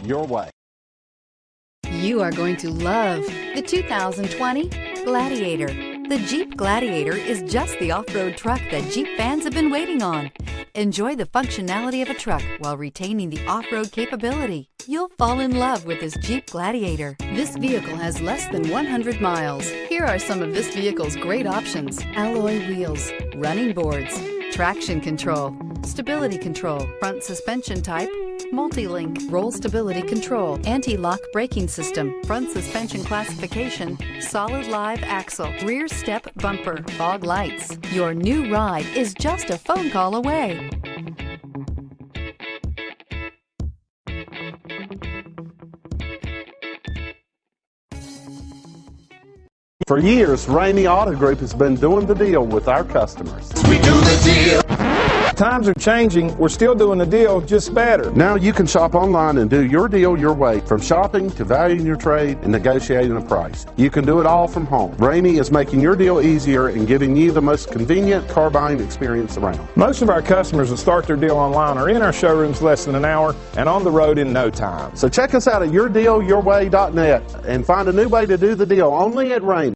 your way. You are going to love the 2020 Gladiator. The Jeep Gladiator is just the off-road truck that Jeep fans have been waiting on. Enjoy the functionality of a truck while retaining the off-road capability. You'll fall in love with this Jeep Gladiator. This vehicle has less than 100 miles. Here are some of this vehicle's great options: alloy wheels, running boards, traction control, stability control, front suspension type, multi-link, roll stability control, anti-lock braking system, front suspension classification, solid live axle, rear step bumper, fog lights. Your new ride is just a phone call away. For years, Ramey Auto Group has been doing the deal with our customers. We do the deal. Times are changing. We're still doing the deal, just better. Now you can shop online and do your deal your way, from shopping to valuing your trade and negotiating a price. You can do it all from home. Ramey is making your deal easier and giving you the most convenient car buying experience around. Most of our customers that start their deal online are in our showrooms less than an hour and on the road in no time. So check us out at yourdealyourway.net and find a new way to do the deal only at Ramey.